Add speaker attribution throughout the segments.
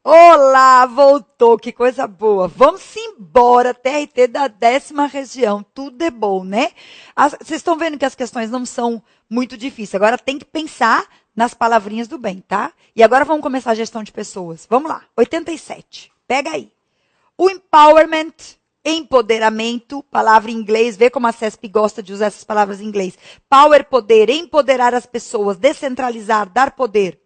Speaker 1: Olá, voltou, que coisa boa. Vamos embora, TRT da 10ª região. Tudo é bom, né? Vocês estão vendo que as questões não são muito difíceis. Agora tem que pensar nas palavrinhas do bem, tá? E agora vamos começar a gestão de pessoas. Vamos lá, 87. Pega aí. O empowerment, empoderamento, palavra em inglês, vê como a CESP gosta de usar essas palavras em inglês. Power, poder, empoderar as pessoas, descentralizar, dar poder.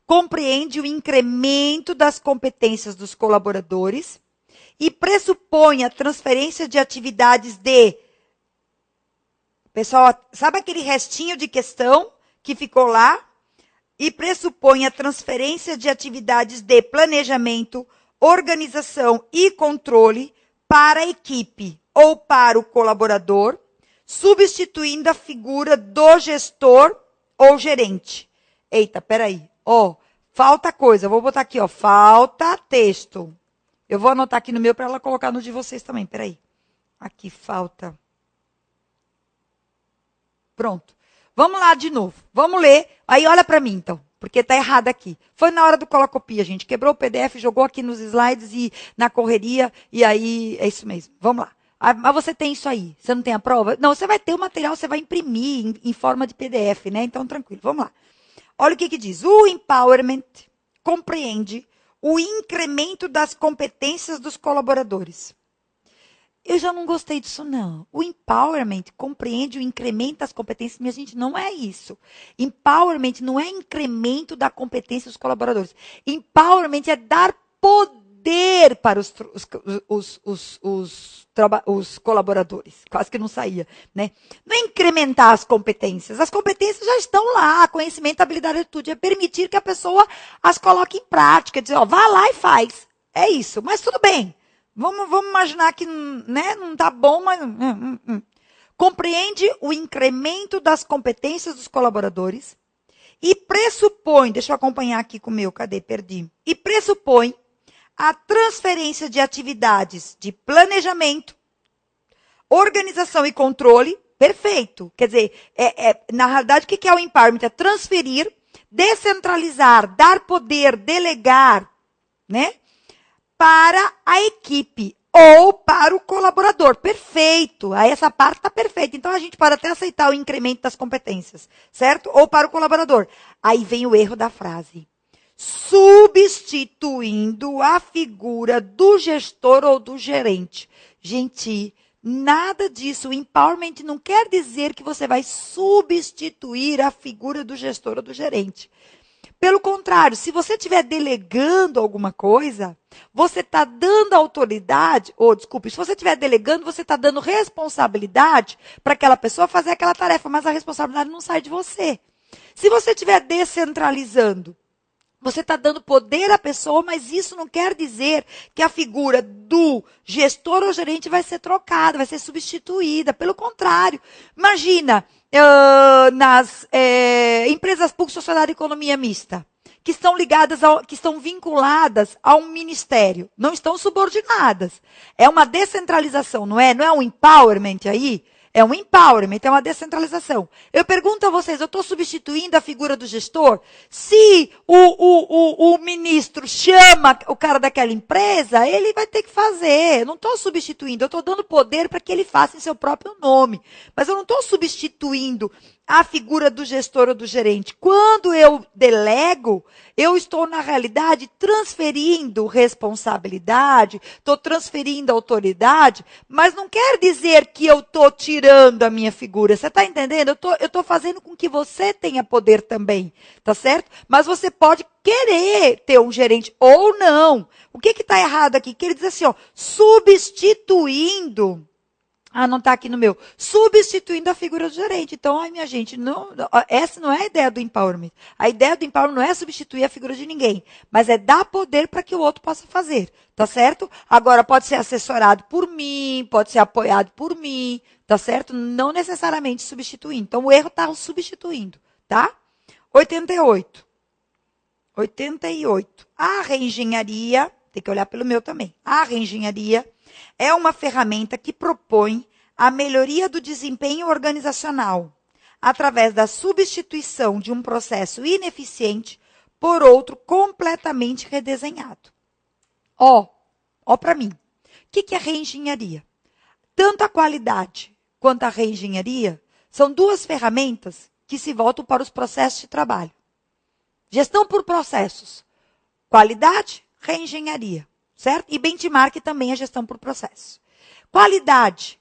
Speaker 1: Compreende o incremento das competências dos colaboradores e pressupõe a transferência de atividades de... Pessoal, sabe aquele restinho de questão que ficou lá? E pressupõe a transferência de atividades de planejamento, organização e controle para a equipe ou para o colaborador, substituindo a figura do gestor ou gerente. Eita, peraí. Ó, falta coisa. Eu vou botar aqui, ó, falta texto. Eu vou anotar aqui no meu para ela colocar no de vocês também. Peraí. Aqui falta. Pronto. Vamos lá de novo. Vamos ler. Aí olha para mim, então, porque tá errado aqui. Foi na hora do colocopia, gente. Quebrou o PDF, jogou aqui nos slides e na correria, e aí é isso mesmo. Vamos lá. Ah, mas você tem isso aí. Você não tem a prova? Não, você vai ter o material, você vai imprimir em forma de PDF, né? Então, tranquilo. Vamos lá. Olha o que diz. O empowerment compreende o incremento das competências dos colaboradores. Eu já não gostei disso, não. O empowerment compreende o incremento das competências. Minha gente, não é isso. Empowerment não é incremento da competência dos colaboradores. Empowerment é dar poder para os colaboradores. Quase que não saía, né? Não é incrementar as competências. As competências já estão lá. Conhecimento, habilidade e atitude. É permitir que a pessoa as coloque em prática. Dizer, ó, vá lá e faz. É isso. Mas tudo bem. Vamos imaginar que, né, não está bom, mas... Compreende o incremento das competências dos colaboradores e pressupõe... Deixa eu acompanhar aqui com o meu. Cadê? Perdi. E pressupõe a transferência de atividades de planejamento, organização e controle. Perfeito. Quer dizer, na realidade, o que é o empowerment? É transferir, descentralizar, dar poder, delegar, né? Para a equipe ou para o colaborador. Perfeito. Aí essa parte está perfeita. Então, a gente pode até aceitar o incremento das competências, certo? Ou para o colaborador. Aí vem o erro da frase. Substituindo a figura do gestor ou do gerente. Gente, nada disso. O empowerment não quer dizer que você vai substituir a figura do gestor ou do gerente. Pelo contrário, se você estiver delegando alguma coisa, você está dando autoridade, se você estiver delegando, você está dando responsabilidade para aquela pessoa fazer aquela tarefa, mas a responsabilidade não sai de você. Se você estiver descentralizando, você está dando poder à pessoa, mas isso não quer dizer que a figura do gestor ou gerente vai ser trocada, vai ser substituída. Pelo contrário, imagina nas empresas públicas, sociedade e economia mista, que estão que estão vinculadas a um ministério, não estão subordinadas. É uma descentralização, não é? Não é um empowerment aí? É um empowerment, é uma descentralização. Eu pergunto a vocês, eu estou substituindo a figura do gestor? Se o ministro chama o cara daquela empresa, ele vai ter que fazer. Eu não estou substituindo, eu estou dando poder para que ele faça em seu próprio nome. Mas eu não estou substituindo a figura do gestor ou do gerente. Quando eu delego, eu estou, na realidade, transferindo responsabilidade, estou transferindo autoridade, mas não quer dizer que eu estou tirando a minha figura. Você está entendendo? Eu estou fazendo com que você tenha poder também, tá certo? Mas você pode querer ter um gerente ou não. O que está errado aqui? Que ele diz assim, ó, substituindo... Ah, não está aqui no meu. Substituindo a figura do gerente. Então, ai, minha gente, não, essa não é a ideia do empowerment. A ideia do empowerment não é substituir a figura de ninguém, mas é dar poder para que o outro possa fazer, tá certo? Agora, pode ser assessorado por mim, pode ser apoiado por mim, tá certo? Não necessariamente substituindo. Então, o erro está substituindo, tá? 88. 88. A reengenharia, tem que olhar pelo meu também. A reengenharia é uma ferramenta que propõe a melhoria do desempenho organizacional através da substituição de um processo ineficiente por outro completamente redesenhado. Ó para mim. O que é reengenharia? Tanto a qualidade quanto a reengenharia são duas ferramentas que se voltam para os processos de trabalho. Gestão por processos. Qualidade, reengenharia, certo? E benchmark também é gestão por processos. Qualidade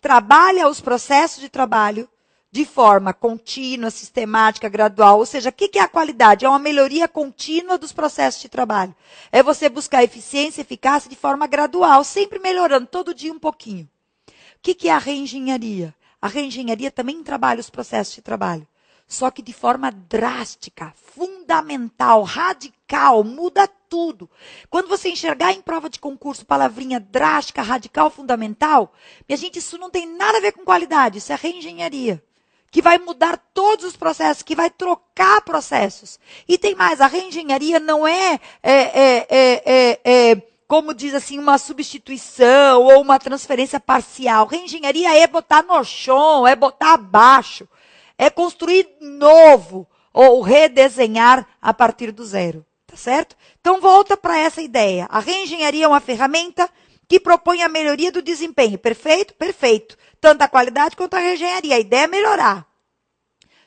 Speaker 1: trabalha os processos de trabalho de forma contínua, sistemática, gradual. Ou seja, o que é a qualidade? É uma melhoria contínua dos processos de trabalho. É você buscar eficiência e eficácia de forma gradual, sempre melhorando, todo dia um pouquinho. O que é a reengenharia? A reengenharia também trabalha os processos de trabalho. Só que de forma drástica, fundamental, radical, muda tudo. Quando você enxergar em prova de concurso palavrinha drástica, radical, fundamental, minha gente, isso não tem nada a ver com qualidade, isso é reengenharia. Que vai mudar todos os processos, que vai trocar processos. E tem mais, a reengenharia não como diz assim, uma substituição ou uma transferência parcial. Reengenharia é botar no chão, é botar abaixo. É construir novo ou redesenhar a partir do zero, tá certo? Então, volta para essa ideia. A reengenharia é uma ferramenta que propõe a melhoria do desempenho. Perfeito? Perfeito. Tanto a qualidade quanto a reengenharia. A ideia é melhorar.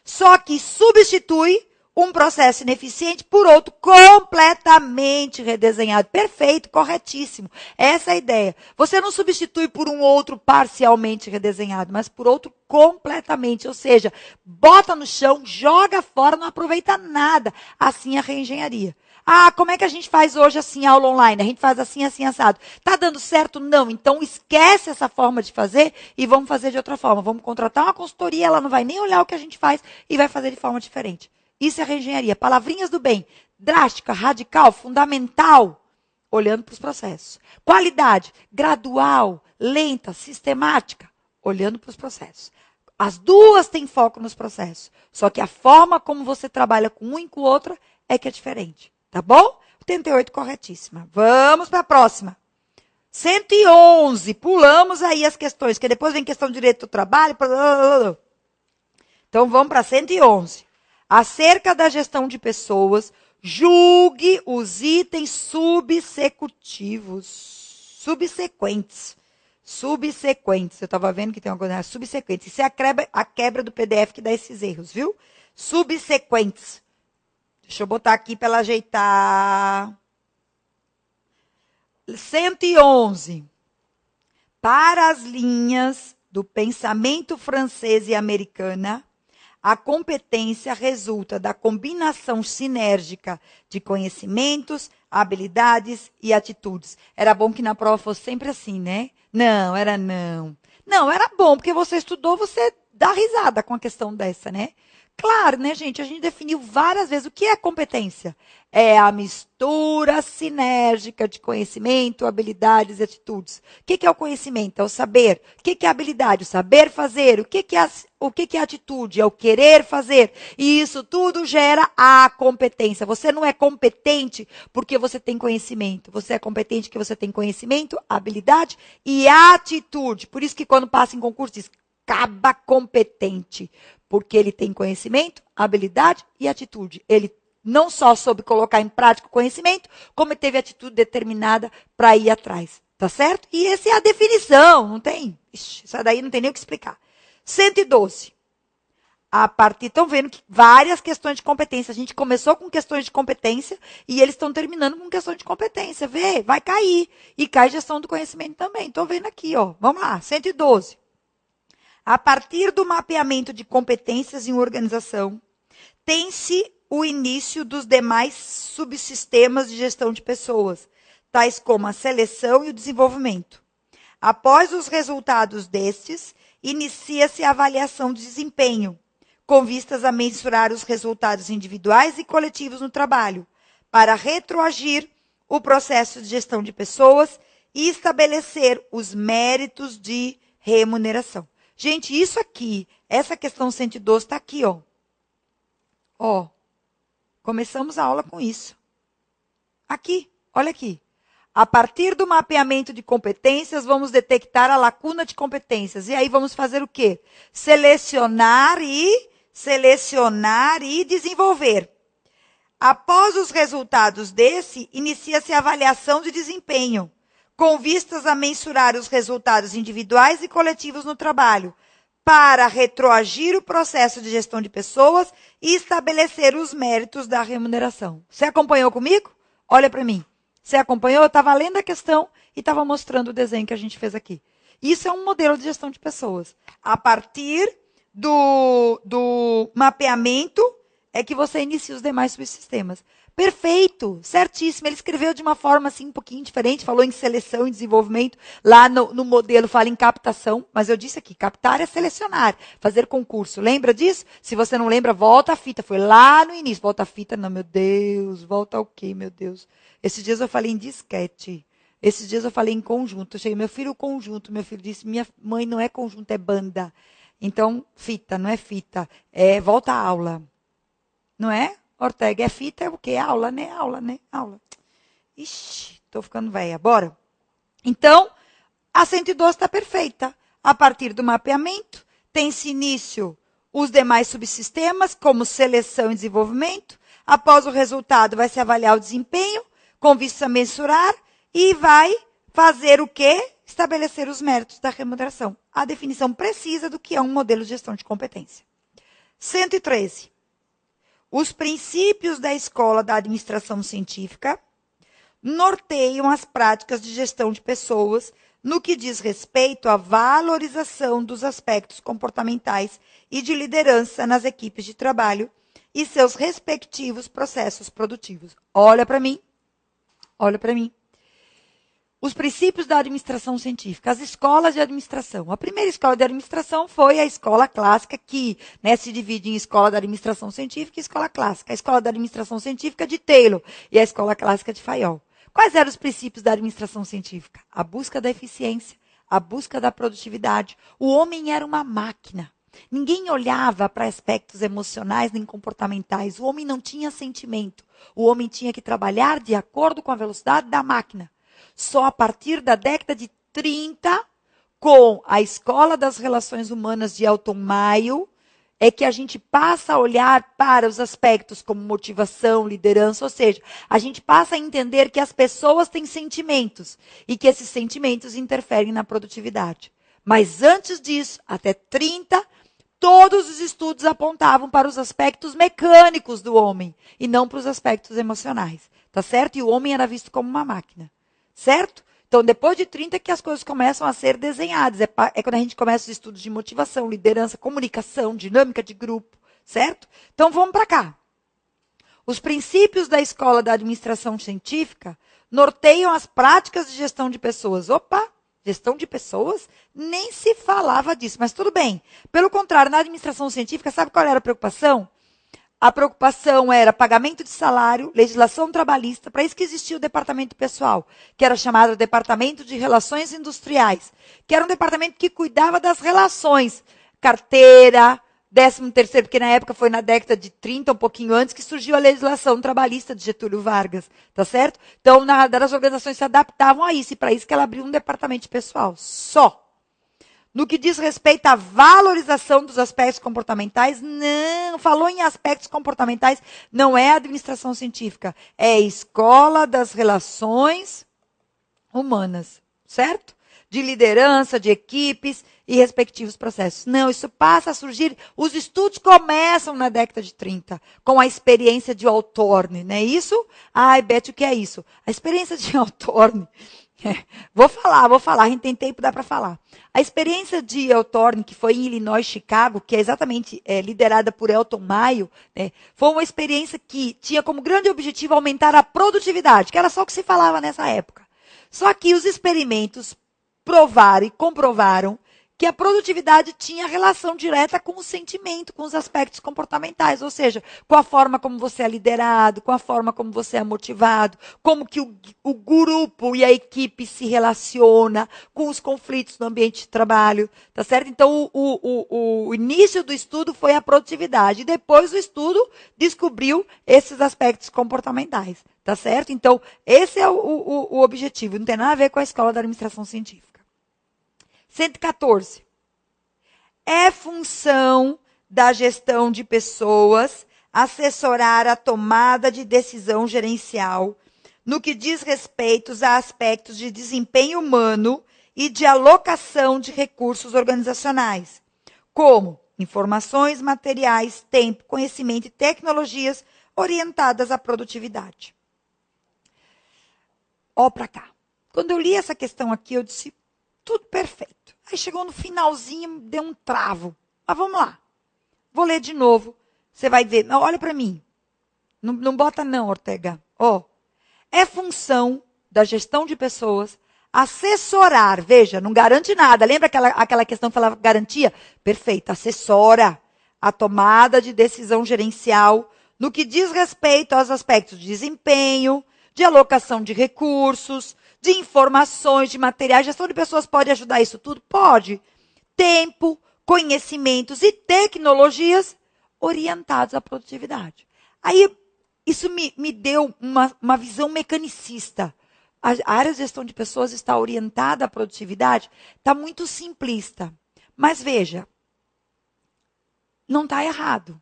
Speaker 1: Só que substitui um processo ineficiente por outro completamente redesenhado. Perfeito, corretíssimo. Essa é a ideia. Você não substitui por um outro parcialmente redesenhado, mas por outro completamente. Ou seja, bota no chão, joga fora, não aproveita nada. Assim é a reengenharia. Ah, como é que a gente faz hoje assim, aula online? A gente faz assim, assim, assado. Tá dando certo? Não. Então, esquece essa forma de fazer e vamos fazer de outra forma. Vamos contratar uma consultoria, ela não vai nem olhar o que a gente faz e vai fazer de forma diferente. Isso é reengenharia. Palavrinhas do bem. Drástica, radical, fundamental. Olhando para os processos. Qualidade. Gradual, lenta, sistemática. Olhando para os processos. As duas têm foco nos processos. Só que a forma como você trabalha com um e com o outro é que é diferente. Tá bom? 88, corretíssima. Vamos para a próxima. 111. Pulamos aí as questões, que depois vem questão de direito do trabalho. Então, vamos para 111. Acerca da gestão de pessoas, julgue os itens subsequentes. Eu estava vendo que tem uma coisa, subsequentes. Isso é a quebra do PDF que dá esses erros, viu? Subsequentes. Deixa eu botar aqui para ela ajeitar. 111. Para as linhas do pensamento francês e americana, a competência resulta da combinação sinérgica de conhecimentos, habilidades e atitudes. Era bom que na prova fosse sempre assim, né? Não, era não. Não, era bom, porque você estudou, você dá risada com a questão dessa, né? Claro, né, gente? A gente definiu várias vezes o que é competência. É a mistura sinérgica de conhecimento, habilidades e atitudes. O que é o conhecimento? É o saber. O que é a habilidade? O saber fazer. O que é a atitude? É o querer fazer. E isso tudo gera a competência. Você não é competente porque você tem conhecimento. Você é competente porque você tem conhecimento, habilidade e atitude. Por isso que quando passa em concurso diz, acaba competente. Porque ele tem conhecimento, habilidade e atitude. Ele não só soube colocar em prática o conhecimento, como teve atitude determinada para ir atrás. Tá certo? E essa é a definição, não tem? Ixi, isso daí não tem nem o que explicar. 112. Estão vendo que várias questões de competência. A gente começou com questões de competência e eles estão terminando com questões de competência. Vê, vai cair. E cai gestão do conhecimento também. Estou vendo aqui, ó. Vamos lá, 112. A partir do mapeamento de competências em organização, tem-se o início dos demais subsistemas de gestão de pessoas, tais como a seleção e o desenvolvimento. Após os resultados destes, inicia-se a avaliação de desempenho, com vistas a mensurar os resultados individuais e coletivos no trabalho, para retroagir o processo de gestão de pessoas e estabelecer os méritos de remuneração. Gente, isso aqui, essa questão 112 está aqui, ó. Ó, começamos a aula com isso. Aqui, olha aqui. A partir do mapeamento de competências, vamos detectar a lacuna de competências. E aí vamos fazer o quê? Selecionar e desenvolver. Após os resultados desse, inicia-se a avaliação de desempenho, com vistas a mensurar os resultados individuais e coletivos no trabalho, para retroagir o processo de gestão de pessoas e estabelecer os méritos da remuneração. Você acompanhou comigo? Olha para mim. Você acompanhou? Eu estava lendo a questão e estava mostrando o desenho que a gente fez aqui. Isso é um modelo de gestão de pessoas. A partir do mapeamento é que você inicia os demais subsistemas. Perfeito, certíssimo. Ele escreveu de uma forma assim um pouquinho diferente, falou em seleção e desenvolvimento. Lá no modelo fala em captação, mas eu disse aqui, captar é selecionar, fazer concurso. Lembra disso? Se você não lembra, volta a fita. Foi lá no início. Volta a fita, não, meu Deus. Volta ao quê, meu Deus? Esses dias eu falei em disquete. Esses dias eu falei em conjunto. Eu cheguei, meu filho, conjunto. Meu filho disse, minha mãe, não é conjunto, é banda. Então, fita, não é fita. É volta à aula. Não é? Ortega, é fita, é o quê? Aula, né? Aula, né? Aula. Ixi, tô ficando velha. Bora. Então, a 112 está perfeita. A partir do mapeamento, tem-se início os demais subsistemas, como seleção e desenvolvimento. Após o resultado, vai se avaliar o desempenho, com vista a mensurar, e vai fazer o quê? Estabelecer os méritos da remuneração. A definição precisa do que é um modelo de gestão de competência. 113. Os princípios da escola da administração científica norteiam as práticas de gestão de pessoas no que diz respeito à valorização dos aspectos comportamentais e de liderança nas equipes de trabalho e seus respectivos processos produtivos. Olha para mim. Olha para mim. Os princípios da administração científica, as escolas de administração. A primeira escola de administração foi a escola clássica, que se divide em escola da administração científica e escola clássica. A escola da administração científica de Taylor e a escola clássica de Fayol. Quais eram os princípios da administração científica? A busca da eficiência, a busca da produtividade. O homem era uma máquina. Ninguém olhava para aspectos emocionais nem comportamentais. O homem não tinha sentimento. O homem tinha que trabalhar de acordo com a velocidade da máquina. Só a partir da década de 30, com a Escola das Relações Humanas de Elton Mayo, é que a gente passa a olhar para os aspectos como motivação, liderança, ou seja, a gente passa a entender que as pessoas têm sentimentos e que esses sentimentos interferem na produtividade. Mas antes disso, até 30, todos os estudos apontavam para os aspectos mecânicos do homem e não para os aspectos emocionais, tá certo? E o homem era visto como uma máquina. Certo? Então, depois de 30 que as coisas começam a ser desenhadas. É quando a gente começa os estudos de motivação, liderança, comunicação, dinâmica de grupo. Certo? Então, vamos para cá. Os princípios da escola da administração científica norteiam as práticas de gestão de pessoas. Opa! Gestão de pessoas? Nem se falava disso, mas tudo bem. Pelo contrário, na administração científica, sabe qual era a preocupação? A preocupação era pagamento de salário, legislação trabalhista, para isso que existia o departamento pessoal, que era chamado Departamento de Relações Industriais, que era um departamento que cuidava das relações, carteira, 13º, porque na época foi na década de 30, um pouquinho antes, que surgiu a legislação trabalhista de Getúlio Vargas, tá certo? Então, as organizações se adaptavam a isso, e para isso que ela abriu um departamento de pessoal, só. No que diz respeito à valorização dos aspectos comportamentais, não. Falou em aspectos comportamentais, não é a administração científica. É a escola das relações humanas, certo? De liderança, de equipes e respectivos processos. Não, isso passa a surgir. Os estudos começam na década de 30, com a experiência de Hawthorne, não é isso? Ai, Beth, o que é isso? A experiência de Hawthorne. Vou falar, a gente tem tempo, dá para falar. A experiência de Hawthorne, que foi em Illinois, Chicago, que é exatamente liderada por Elton Mayo, foi uma experiência que tinha como grande objetivo aumentar a produtividade, que era só o que se falava nessa época. Só que os experimentos provaram e comprovaram que a produtividade tinha relação direta com o sentimento, com os aspectos comportamentais, ou seja, com a forma como você é liderado, com a forma como você é motivado, como que o grupo e a equipe se relaciona com os conflitos no ambiente de trabalho, tá certo? Então, o início do estudo foi a produtividade, e depois o estudo descobriu esses aspectos comportamentais, tá certo? Então, esse é o objetivo, não tem nada a ver com a escola da administração científica. 114. É função da gestão de pessoas assessorar a tomada de decisão gerencial no que diz respeito a aspectos de desempenho humano e de alocação de recursos organizacionais, como informações, materiais, tempo, conhecimento e tecnologias orientadas à produtividade. Ó para cá. Quando eu li essa questão aqui, eu disse, tudo perfeito. Aí chegou no finalzinho, deu um travo. Mas vamos lá. Vou ler de novo. Você vai ver. Olha para mim. Não bota não, Ortega. Ó. É função da gestão de pessoas assessorar. Veja, não garante nada. Lembra aquela questão que falava garantia? Perfeito. Assessora a tomada de decisão gerencial no que diz respeito aos aspectos de desempenho, de alocação de recursos, de informações, de materiais. Gestão de pessoas pode ajudar isso tudo? Pode. Tempo, conhecimentos e tecnologias orientados à produtividade. Aí, isso me deu uma visão mecanicista. A área de gestão de pessoas está orientada à produtividade, está muito simplista. Mas veja, não está errado.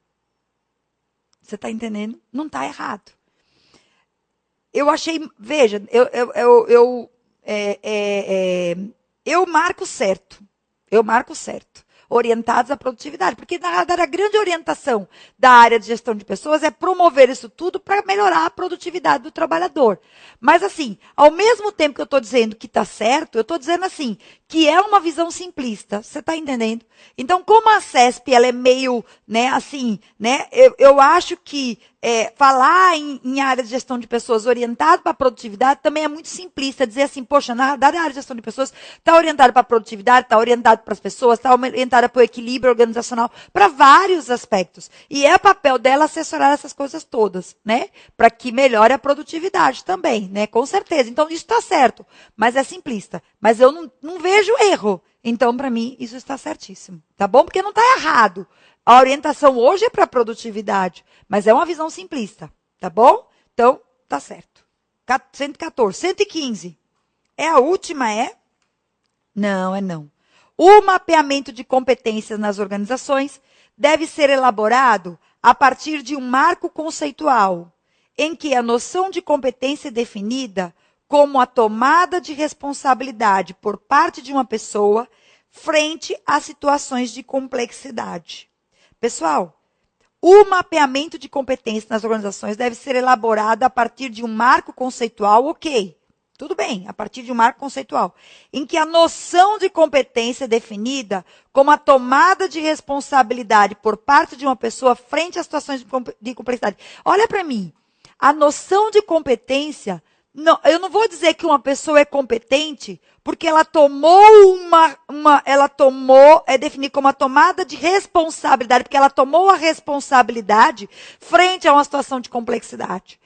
Speaker 1: Você está entendendo? Não está errado. Eu achei, veja, eu marco certo. Eu marco certo. Orientados à produtividade. Porque, na verdade, a grande orientação da área de gestão de pessoas é promover isso tudo para melhorar a produtividade do trabalhador. Mas, assim, ao mesmo tempo que eu estou dizendo que está certo, eu estou dizendo, assim, que é uma visão simplista. Você está entendendo? Então, como a CESP, ela é meio, né, assim, né, eu acho que falar em área de gestão de pessoas orientado para a produtividade também é muito simplista. Dizer assim, poxa, na verdade, a área de gestão de pessoas está orientada para a produtividade, está orientada para as pessoas, está orientada para o equilíbrio organizacional, para vários aspectos. E é papel dela assessorar essas coisas todas, né? Para que melhore a produtividade também, né? Com certeza. Então, isso está certo, mas é simplista. Mas eu não vejo erro. Então, para mim, isso está certíssimo. Tá bom? Porque não está errado. A orientação hoje é para a produtividade, mas é uma visão simplista, tá bom? Então, tá certo. 114, 115. É a última, é? Não, é não. O mapeamento de competências nas organizações deve ser elaborado a partir de um marco conceitual, em que a noção de competência é definida como a tomada de responsabilidade por parte de uma pessoa frente a situações de complexidade. Pessoal, o mapeamento de competências nas organizações deve ser elaborado a partir de um marco conceitual, ok. Tudo bem, a partir de um marco conceitual, em que a noção de competência é definida como a tomada de responsabilidade por parte de uma pessoa frente a situações de complexidade. Olha para mim, a noção de competência, não, eu não vou dizer que uma pessoa é competente porque ela tomou é definido como a tomada de responsabilidade, porque ela tomou a responsabilidade frente a uma situação de complexidade.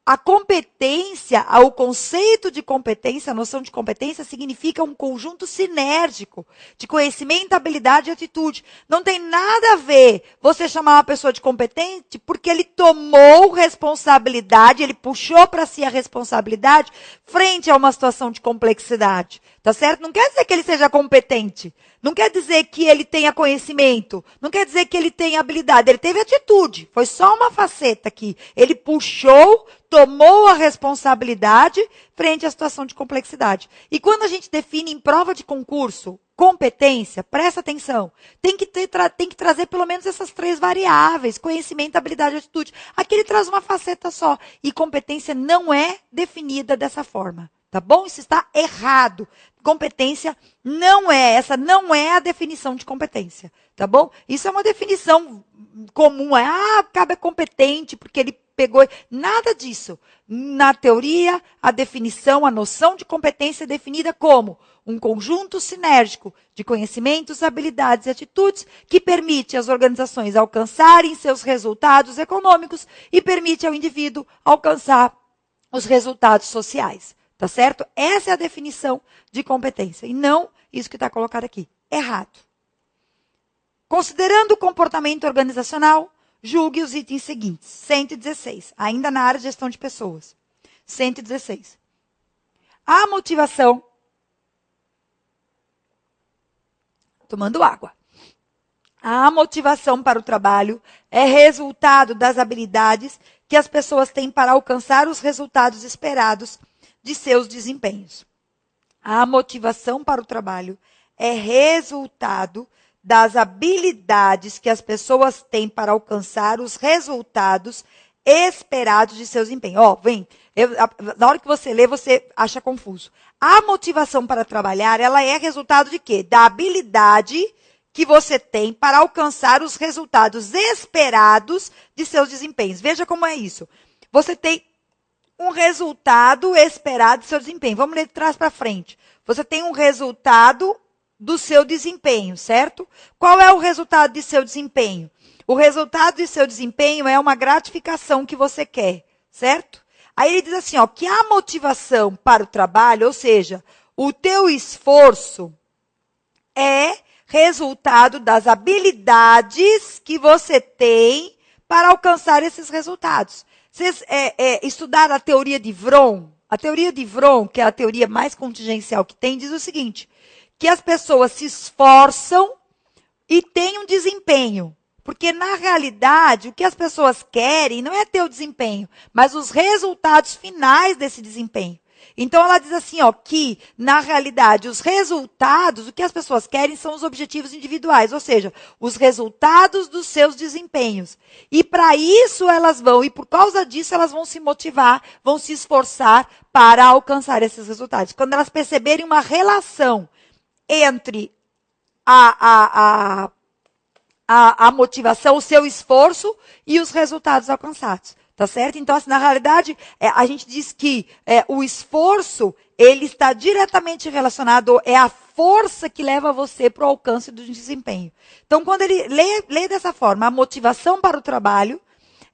Speaker 1: A competência, o conceito de competência, a noção de competência significa um conjunto sinérgico de conhecimento, habilidade e atitude. Não tem nada a ver você chamar uma pessoa de competente porque ele tomou responsabilidade, ele puxou para si a responsabilidade frente a uma situação de complexidade. Tá certo? Não quer dizer que ele seja competente. Não quer dizer que ele tenha conhecimento. Não quer dizer que ele tenha habilidade. Ele teve atitude. Foi só uma faceta aqui. Ele puxou, tomou a responsabilidade frente à situação de complexidade. E quando a gente define em prova de concurso competência, presta atenção, tem que trazer pelo menos essas 3 variáveis, conhecimento, habilidade e atitude. Aqui ele traz uma faceta só. E competência não é definida dessa forma. Tá bom? Isso está errado. Competência essa não é a definição de competência, tá bom? Isso é uma definição comum, o cara é competente porque ele pegou, nada disso. Na teoria, a definição, a noção de competência é definida como um conjunto sinérgico de conhecimentos, habilidades e atitudes que permite às organizações alcançarem seus resultados econômicos e permite ao indivíduo alcançar os resultados sociais. Tá certo? Essa é a definição de competência. E não isso que está colocado aqui. Errado. Considerando o comportamento organizacional, julgue os itens seguintes. 116. Ainda na área de gestão de pessoas. 116. A motivação. Tomando água. A motivação para o trabalho é resultado das habilidades que as pessoas têm para alcançar os resultados esperados de seus desempenhos. A motivação para o trabalho é resultado das habilidades que as pessoas têm para alcançar os resultados esperados de seus desempenhos. Ó, na hora que você lê, você acha confuso. A motivação para trabalhar, ela é resultado de quê? Da habilidade que você tem para alcançar os resultados esperados de seus desempenhos. Veja como é isso. Você tem um resultado esperado do seu desempenho. Vamos ler de trás para frente. Você tem um resultado do seu desempenho, certo? Qual é o resultado de seu desempenho? O resultado de seu desempenho é uma gratificação que você quer, certo? Aí ele diz assim, ó, que a motivação para o trabalho, ou seja, o teu esforço é resultado das habilidades que você tem para alcançar esses resultados. Vocês estudaram a teoria de Vroom? A teoria de Vroom, que é a teoria mais contingencial que tem, diz o seguinte, que as pessoas se esforçam e têm um desempenho. Porque, na realidade, o que as pessoas querem não é ter o desempenho, mas os resultados finais desse desempenho. Então, ela diz assim, ó, que, na realidade, os resultados, o que as pessoas querem são os objetivos individuais, ou seja, os resultados dos seus desempenhos. E, para isso, elas vão, e por causa disso, elas vão se motivar, vão se esforçar para alcançar esses resultados. Quando elas perceberem uma relação entre a motivação, o seu esforço e os resultados alcançados. Tá certo? Então, assim, na realidade, a gente diz que o esforço, ele está diretamente relacionado, é a força que leva você para o alcance do desempenho. Então, quando ele lê dessa forma, a motivação para o trabalho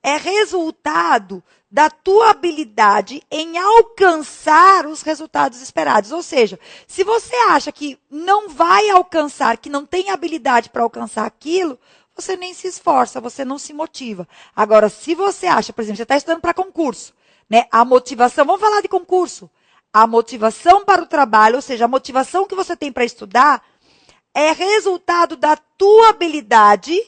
Speaker 1: é resultado da tua habilidade em alcançar os resultados esperados. Ou seja, se você acha que não vai alcançar, que não tem habilidade para alcançar aquilo, você nem se esforça, você não se motiva. Agora, se você acha, por exemplo, você está estudando para concurso, né? A motivação, vamos falar de concurso. A motivação para o trabalho, ou seja, a motivação que você tem para estudar, é resultado da tua habilidade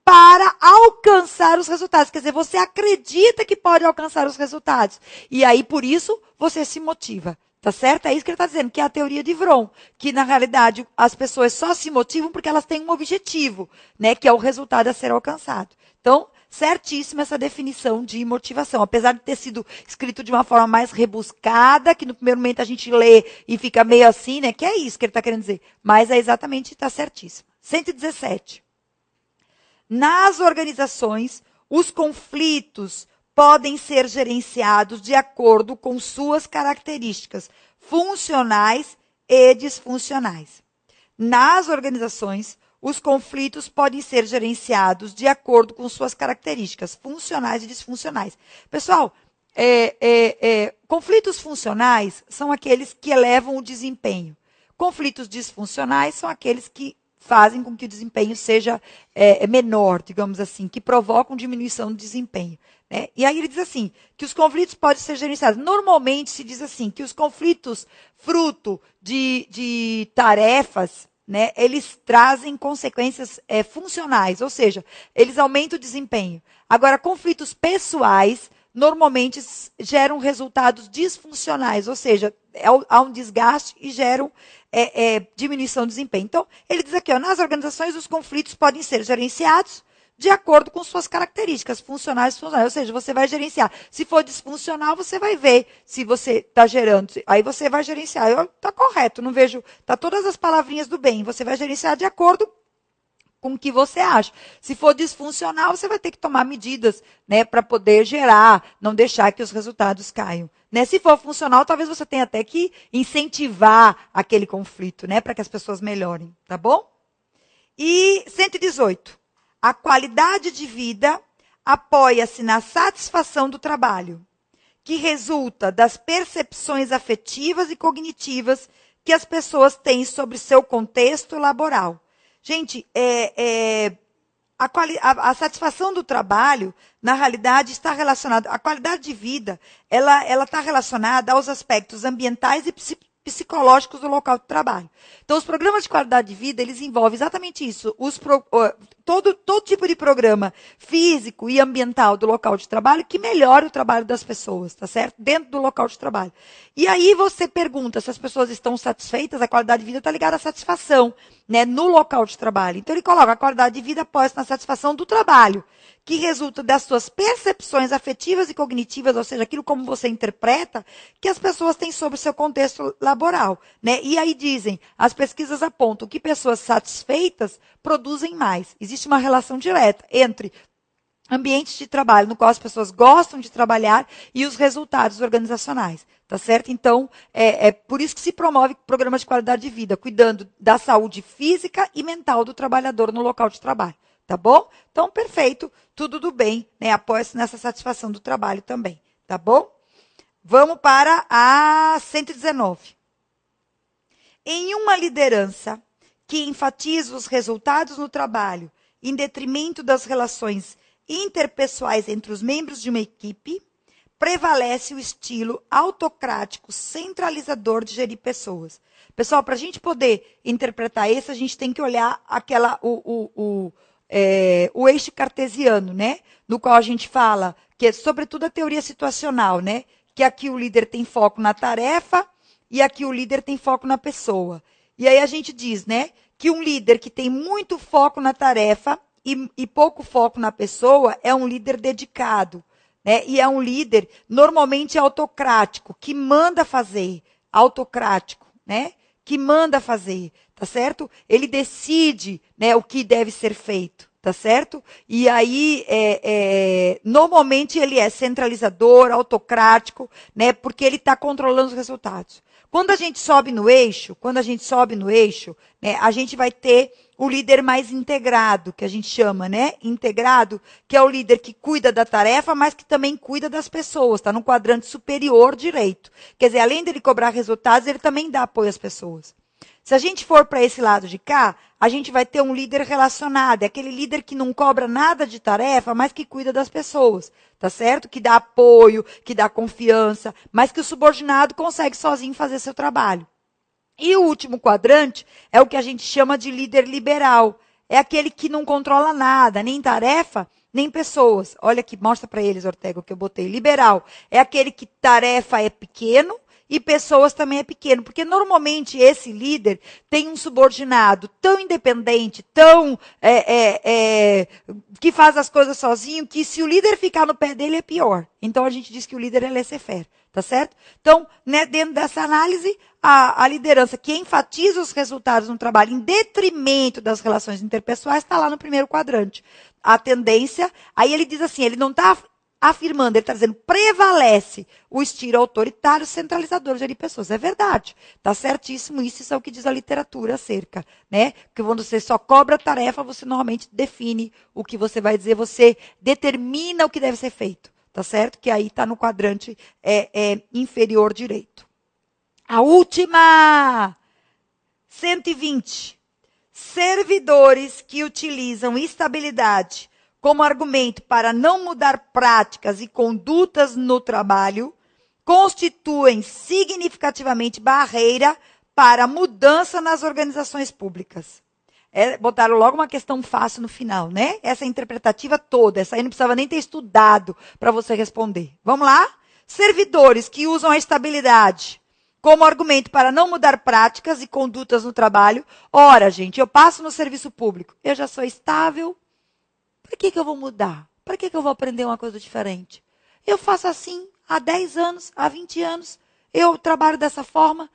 Speaker 1: para alcançar os resultados. Quer dizer, você acredita que pode alcançar os resultados. E aí, por isso, você se motiva. Tá certo? É isso que ele está dizendo, que é a teoria de Vroom. Que, na realidade, as pessoas só se motivam porque elas têm um objetivo, né? Que é o resultado a ser alcançado. Então, certíssima essa definição de motivação. Apesar de ter sido escrito de uma forma mais rebuscada, que no primeiro momento a gente lê e fica meio assim, né? Que é isso que ele está querendo dizer. Mas é exatamente, está certíssimo. 117. Nas organizações, os conflitos podem ser gerenciados de acordo com suas características funcionais e disfuncionais. Nas organizações, os conflitos podem ser gerenciados de acordo com suas características funcionais e disfuncionais. Pessoal, conflitos funcionais são aqueles que elevam o desempenho. Conflitos disfuncionais são aqueles que fazem com que o desempenho seja menor, digamos assim, que provocam diminuição do desempenho. Né? E aí ele diz assim, que os conflitos podem ser gerenciados. Normalmente se diz assim, que os conflitos fruto de tarefas, né, eles trazem consequências funcionais, ou seja, eles aumentam o desempenho. Agora, conflitos pessoais normalmente geram resultados disfuncionais, ou seja, há um desgaste e geram diminuição do desempenho. Então, ele diz aqui, ó, nas organizações os conflitos podem ser gerenciados de acordo com suas características funcionais e disfuncionais. Ou seja, você vai gerenciar. Se for disfuncional, você vai ver se você está gerando. Aí você vai gerenciar. Está correto, não vejo. Está todas as palavrinhas do bem. Você vai gerenciar de acordo com o que você acha. Se for disfuncional, você vai ter que tomar medidas, né, para poder gerar, não deixar que os resultados caiam. Né? Se for funcional, talvez você tenha até que incentivar aquele conflito, né, para que as pessoas melhorem, tá bom? E 118. A qualidade de vida apoia-se na satisfação do trabalho, que resulta das percepções afetivas e cognitivas que as pessoas têm sobre seu contexto laboral. Gente, a satisfação do trabalho, na realidade, está relacionada, a qualidade de vida, ela está relacionada aos aspectos ambientais e psicológicos do local de trabalho. Então, os programas de qualidade de vida, eles envolvem exatamente isso. todo tipo de programa físico e ambiental do local de trabalho que melhore o trabalho das pessoas, tá certo? Dentro do local de trabalho. E aí você pergunta se as pessoas estão satisfeitas, a qualidade de vida está ligada à satisfação, né, no local de trabalho. Então ele coloca a qualidade de vida posta na satisfação do trabalho, que resulta das suas percepções afetivas e cognitivas, ou seja, aquilo como você interpreta, que as pessoas têm sobre o seu contexto laboral, né? E aí dizem, as pesquisas apontam que pessoas satisfeitas produzem mais. Existe uma relação direta entre ambientes de trabalho no qual as pessoas gostam de trabalhar e os resultados organizacionais, tá certo? Então, é por isso que se promove programas de qualidade de vida, cuidando da saúde física e mental do trabalhador no local de trabalho, tá bom? Então, perfeito, tudo do bem, né? Apoia-se nessa satisfação do trabalho também, tá bom? Vamos para a 119. Em uma liderança que enfatiza os resultados no trabalho em detrimento das relações interpessoais entre os membros de uma equipe, prevalece o estilo autocrático, centralizador de gerir pessoas. Pessoal, para a gente poder interpretar isso, a gente tem que olhar o eixo cartesiano, né? No qual a gente fala, que é sobretudo a teoria situacional, né? Que aqui o líder tem foco na tarefa e aqui o líder tem foco na pessoa. E aí a gente diz, né? Que um líder que tem muito foco na tarefa e pouco foco na pessoa é um líder dedicado, né? E é um líder normalmente autocrático, que manda fazer, autocrático, né? Que manda fazer, tá certo? Ele decide, né, o que deve ser feito, tá certo? E aí, normalmente ele é centralizador, autocrático, né? Porque ele está controlando os resultados. Quando a gente sobe no eixo, né, a gente vai ter o líder mais integrado, que a gente chama, né? Integrado, que é o líder que cuida da tarefa, mas que também cuida das pessoas, está no quadrante superior direito. Quer dizer, além dele cobrar resultados, ele também dá apoio às pessoas. Se a gente for para esse lado de cá, a gente vai ter um líder relacionado, é aquele líder que não cobra nada de tarefa, mas que cuida das pessoas, tá certo? Que dá apoio, que dá confiança, mas que o subordinado consegue sozinho fazer seu trabalho. E o último quadrante é o que a gente chama de líder liberal. É aquele que não controla nada, nem tarefa, nem pessoas. Olha aqui, mostra para eles, Ortega, o que eu botei. Liberal é aquele que tarefa é pequeno e pessoas também é pequeno. Porque normalmente esse líder tem um subordinado tão independente, tão que faz as coisas sozinho, que se o líder ficar no pé dele é pior. Então a gente diz que o líder é laissez-faire. Tá certo? Então, né, dentro dessa análise, a liderança que enfatiza os resultados no trabalho em detrimento das relações interpessoais está lá no primeiro quadrante. A tendência, aí ele diz assim, ele não está afirmando, ele está dizendo, prevalece o estilo autoritário centralizador de gerir pessoas. É verdade, está certíssimo, isso é o que diz a literatura acerca, né? Porque quando você só cobra tarefa, você normalmente define o que você vai dizer, você determina o que deve ser feito. Tá certo? Que aí está no quadrante inferior direito. A última, 120. Servidores que utilizam estabilidade como argumento para não mudar práticas e condutas no trabalho constituem significativamente barreira para mudança nas organizações públicas. Botaram logo uma questão fácil no final, né? Essa interpretativa toda, essa aí não precisava nem ter estudado para você responder. Vamos lá? Servidores que usam a estabilidade como argumento para não mudar práticas e condutas no trabalho. Ora, gente, eu passo no serviço público, eu já sou estável, para que eu vou mudar? Para que eu vou aprender uma coisa diferente? Eu faço assim há 10 anos, há 20 anos, eu trabalho dessa forma.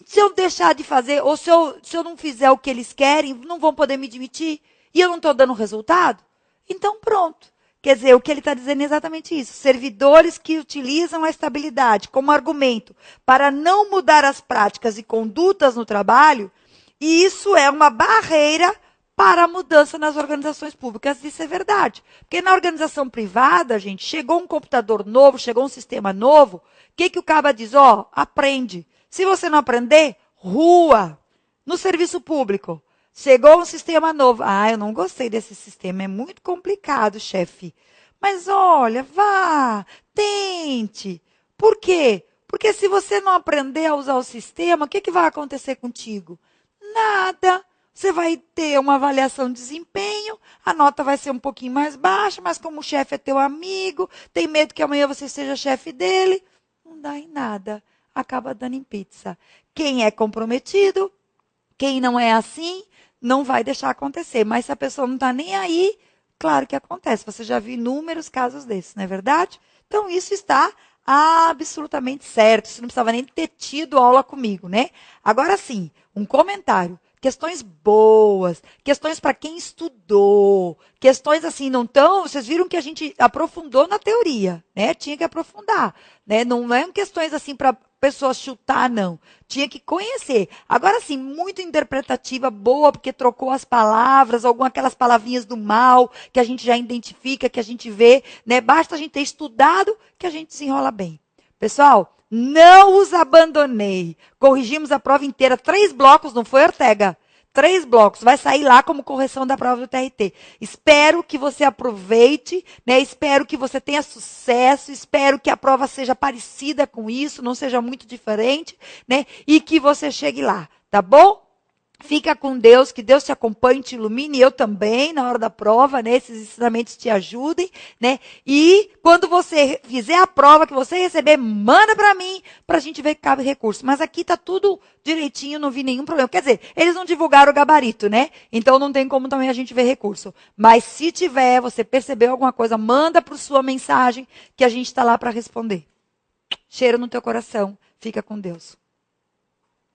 Speaker 1: Se eu deixar de fazer, ou se eu não fizer o que eles querem, não vão poder me demitir, e eu não estou dando resultado, então pronto. Quer dizer, o que ele está dizendo é exatamente isso. Servidores que utilizam a estabilidade como argumento para não mudar as práticas e condutas no trabalho, e isso é uma barreira para a mudança nas organizações públicas. Isso é verdade. Porque na organização privada, gente, chegou um computador novo, chegou um sistema novo, o que o caba diz? Aprende. Se você não aprender, rua. No serviço público, chegou um sistema novo. Eu não gostei desse sistema, é muito complicado, chefe. Mas olha, vá, tente. Por quê? Porque se você não aprender a usar o sistema, o que vai acontecer contigo? Nada. você vai ter uma avaliação de desempenho, a nota vai ser um pouquinho mais baixa, mas como o chefe é teu amigo, tem medo que amanhã você seja chefe dele, não dá em nada, acaba dando em pizza. Quem é comprometido, quem não é assim, não vai deixar acontecer. Mas se a pessoa não está nem aí, claro que acontece. Você já viu inúmeros casos desses, não é verdade? Então, isso está absolutamente certo. Você não precisava nem ter tido aula comigo, né? Agora sim, um comentário. Questões boas, questões para quem estudou, questões assim, não tão. Vocês viram que a gente aprofundou na teoria, né? Tinha que aprofundar, né? Não é questões assim para pessoas chutar, não. Tinha que conhecer. Agora sim, muito interpretativa, boa, porque trocou as palavras, algumas aquelas palavrinhas do mal, que a gente já identifica, que a gente vê, né? Basta a gente ter estudado que a gente desenrola bem. Pessoal, não os abandonei. Corrigimos a prova inteira, 3 blocos, não foi, Ortega? 3 blocos, vai sair lá como correção da prova do TRT. Espero que você aproveite, né? Espero que você tenha sucesso, espero que a prova seja parecida com isso, não seja muito diferente, né? E que você chegue lá, tá bom? Fica com Deus, que Deus te acompanhe, te ilumine, eu também, na hora da prova, né? Esses ensinamentos te ajudem, né? E quando você fizer a prova, que você receber, manda para mim, pra gente ver que cabe recurso. Mas aqui tá tudo direitinho, não vi nenhum problema. Quer dizer, eles não divulgaram o gabarito, né? Então não tem como também a gente ver recurso. Mas se tiver, você percebeu alguma coisa, manda por sua mensagem, que a gente tá lá para responder. Cheiro no teu coração. Fica com Deus.